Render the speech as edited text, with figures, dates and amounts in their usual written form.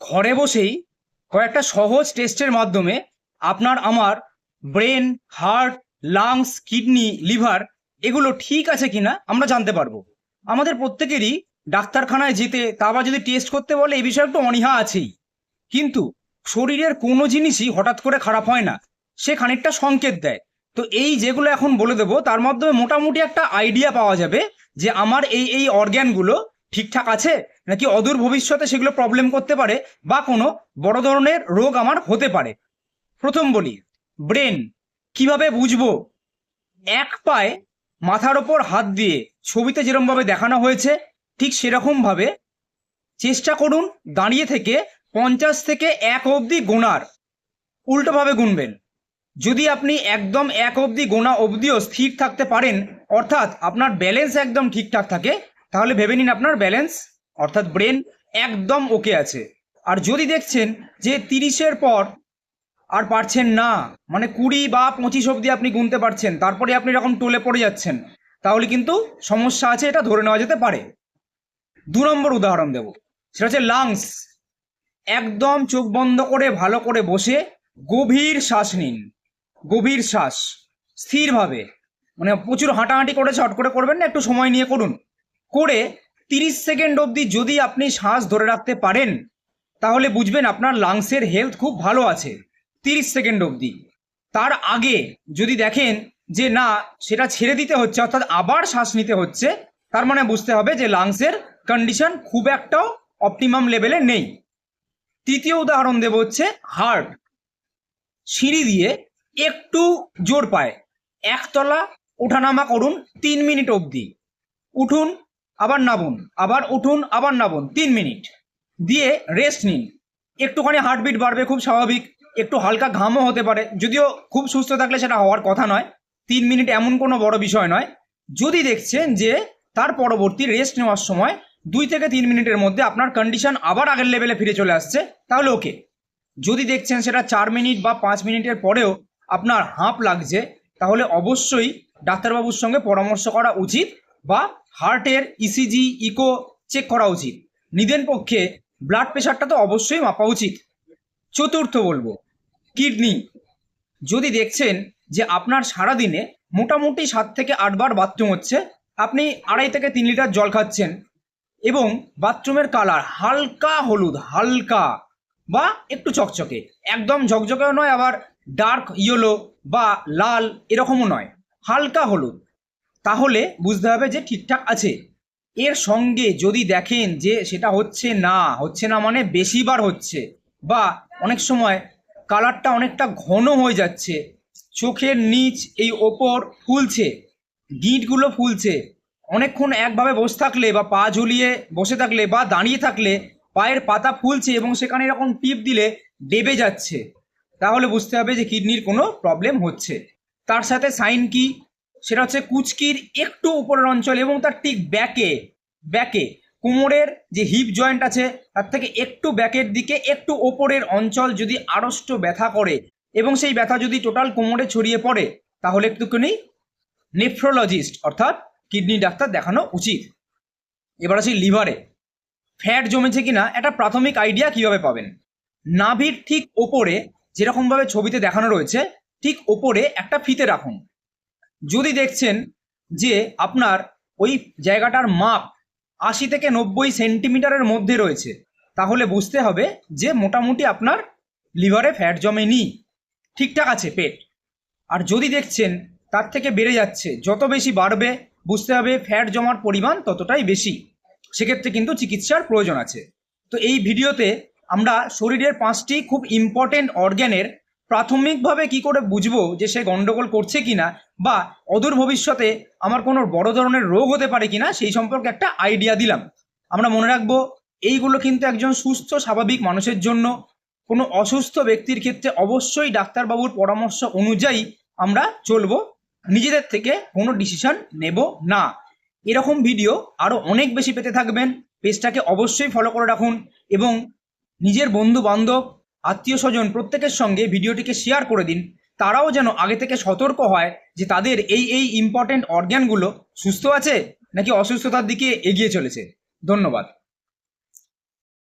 ঘরে বসেই কয়েকটা সহজ টেস্টের মাধ্যমে আপনার আমার brain, heart, lungs, kidney, liver এগুলো ঠিক আছে কিনা আমরা জানতে পারবো। আমাদের প্রত্যেকেরই ডাক্তারখানায় যেতে তা আবার যদি টেস্ট করতে বলে এই বিষয়ে একটু অনীহা আছেই। কিন্তু শরীরের কোনো জিনিসই হঠাৎ করে খারাপ হয় না, সে খানিকটা সংকেত দেয়। তো এই যেগুলো এখন বলে দেবো তার মাধ্যমে মোটামুটি একটা আইডিয়া পাওয়া যাবে যে আমার এই এই অর্গ্যানগুলো ঠিকঠাক আছে নাকি অদূর ভবিষ্যতে সেগুলো প্রবলেম করতে পারে বা কোনো বড় ধরনের রোগ আমার হতে পারে। প্রথম বলি, ব্রেন কিভাবে বুঝবো? এক পায়ে মাথার ওপর হাত দিয়ে ছবিতে যেরকমভাবে দেখানো হয়েছে ঠিক সেরকমভাবে চেষ্টা করুন দাঁড়িয়ে থেকে 50 থেকে 1 অবধি গোনার। উল্টোভাবে গুনবেন। যদি আপনি একদম 1 অবধি গোনা অবধিও স্থির থাকতে পারেন, অর্থাৎ আপনার ব্যালেন্স একদম ঠিকঠাক থাকে, তাহলে ভেবে নিন আপনার ব্যালেন্স অর্থাৎ ব্রেন একদম ওকে আছে। আর যদি দেখছেন যে 30-এর পর আর পারছেন না, মানে 20 বা 25 অবধি আপনি গুনতে পারছেন, তারপরে আপনি এরকম টলে পড়ে যাচ্ছেন, তাহলে কিন্তু সমস্যা আছে, এটা ধরে নেওয়া যেতে পারে। 2 নম্বর উদাহরণ দেব, সেটা হচ্ছে লাংস। একদম চোখ বন্ধ করে ভালো করে বসে গভীর শ্বাস নিন। গভীর শ্বাস স্থিরভাবে, মানে প্রচুর হাঁটাহাঁটি করে চট করে করবেন না, একটু সময় নিয়ে করুন। করে 30 সেকেন্ড অবধি যদি আপনি শ্বাস ধরে রাখতে পারেন তাহলে বুঝবেন আপনার লাংসের হেলথ খুব ভালো আছে। 30 সেকেন্ড অবধি। তার আগে যদি দেখেন যে না, সেটা ছেড়ে দিতে হচ্ছে অর্থাৎ আবার শ্বাস নিতে হচ্ছে, তার মানে বুঝতে হবে যে লাংসের কন্ডিশন খুব একটাও অপটিমাম লেভেলে নেই। তৃতীয় উদাহরণ দেব হচ্ছে হার্ট। সিঁড়ি দিয়ে একটু জোর পায় একতলা ওঠানামা করুন 3 মিনিট অবধি। উঠুন আবার নামুন, আবার উঠুন আবার নামুন 3 মিনিট দিয়ে রেস্ট নিন। একটুখানি হার্টবিট বাড়বে, খুব স্বাভাবিক। একটু হালকা ঘামও হতে পারে, যদিও খুব সুস্থ থাকলে সেটা হওয়ার কথা নয়। 3 মিনিট এমন কোনো বড় বিষয় নয়। যদি দেখছেন যে তার পরবর্তী রেস্ট নেওয়ার সময় 2 থেকে 3 মিনিটের মধ্যে আপনার কন্ডিশন আবার আগের লেভেলে ফিরে চলে আসছে, তাহলে ওকে। যদি দেখছেন সেটা 4 মিনিট বা 5 মিনিটের পরেও আপনার হাঁপ লাগছে, তাহলে অবশ্যই ডাক্তারবাবুর সঙ্গে পরামর্শ করা উচিত বা হার্টের ইসিজি, ইকো চেক করা উচিত। নিদেন পক্ষে ব্লাড প্রেশারটা তো অবশ্যই মাপা উচিত। চতুর্থ বলবো, কিডনি। যদি দেখছেন যে আপনার সারাদিনে মোটামুটি 7 থেকে 8 বার বাথরুম হচ্ছে, আপনি 2.5 থেকে 3 লিটার জল খাচ্ছেন এবং বাথরুমের কালার হালকা হলুদ, হালকা বা একটু চকচকে, একদম ঝকঝকেও নয় আবার ডার্ক ইয়েলো বা লাল এরকমও নয়, হালকা হলুদ, তাহলে বুঝতে হবে যে ঠিকঠাক আছে। এর সঙ্গে যদি দেখেন যে সেটা হচ্ছে না মানে বেশিবার হচ্ছে, বা অনেক সময় কালারটা অনেকটা ঘন হয়ে যাচ্ছে, চোখের নিচ এই ওপর ফুলছে, গিঁটগুলো ফুলছে, অনেকক্ষণ একভাবে বসে থাকলে বা পা ঝুলিয়ে বসে থাকলে বা দাঁড়িয়ে থাকলে পায়ের পাতা ফুলছে এবং সেখানে এরকম টিপ দিলে ডেবে যাচ্ছে, তাহলে বুঝতে হবে যে কিডনির কোনো প্রবলেম হচ্ছে। তার সাথে সাইন কি? সেটা হচ্ছে কুচকির একটু উপরের অঞ্চল এবং তার ঠিক ব্যাকে ব্যাকে কোমরের যে হিপ জয়েন্ট আছে তার থেকে একটু ব্যাকের দিকে একটু ওপরের অঞ্চল যদি আড়ষ্ট ব্যথা করে এবং সেই ব্যথা যদি টোটাল কোমরে ছড়িয়ে পড়ে, তাহলে একটুখানি নেফ্রোলজিস্ট অর্থাৎ কিডনি ডাক্তার দেখানো উচিত। এবার আসি লিভারে। ফ্যাট জমেছে কিনা একটা প্রাথমিক আইডিয়া কিভাবে পাবেন? নাভির ঠিক ওপরে যেরকমভাবে ছবিতে দেখানো রয়েছে ঠিক ওপরে একটা ফিতে রাখুন। যদি দেখছেন যে আপনার ওই জায়গাটার মাপ 80 থেকে 90 সেন্টিমিটারের মধ্যে রয়েছে, তাহলে বুঝতে হবে যে মোটামুটি আপনার লিভারে ফ্যাট জমেনি, ঠিকঠাক আছে পেট। আর যদি দেখছেন তার থেকে বেড়ে যাচ্ছে, যত বেশি বাড়বে বুঝতে হবে ফ্যাট জমার পরিমাণ ততটাই বেশি, সেক্ষেত্রে কিন্তু চিকিৎসার প্রয়োজন আছে। তো এই ভিডিওতে আমরা শরীরের 5টি খুব ইম্পর্টেন্ট অর্গ্যানের প্রাথমিকভাবে কি করে বুঝবো যে সে গন্ডগোল করছে কিনা বা অদূর ভবিষ্যতে আমার কোনো বড় ধরনের রোগ হতে পারে কিনা সেই সম্পর্কে একটা আইডিয়া দিলাম। আমরা মনে রাখবো এইগুলো কিন্তু একজন সুস্থ স্বাভাবিক মানুষের জন্য। কোনো অসুস্থ ব্যক্তির ক্ষেত্রে অবশ্যই ডাক্তারবাবুর পরামর্শ অনুযায়ী আমরা চলবো, নিজেদের থেকে কোনো ডিসিশন নেব না। এরকম ভিডিও আরও অনেক বেশি পেতে থাকবেন, পেজটাকে অবশ্যই ফলো করে রাখুন এবং নিজের বন্ধু বান্ধব, আত্মীয় স্বজন প্রত্যেকের সঙ্গে ভিডিওটিকে শেয়ার করে দিন, তারাও যেন আগে থেকে সতর্ক হয় যে তাদের এই এই ইম্পর্টেন্ট অর্গ্যানগুলো সুস্থ আছে নাকি অসুস্থতার দিকে এগিয়ে চলেছে। ধন্যবাদ।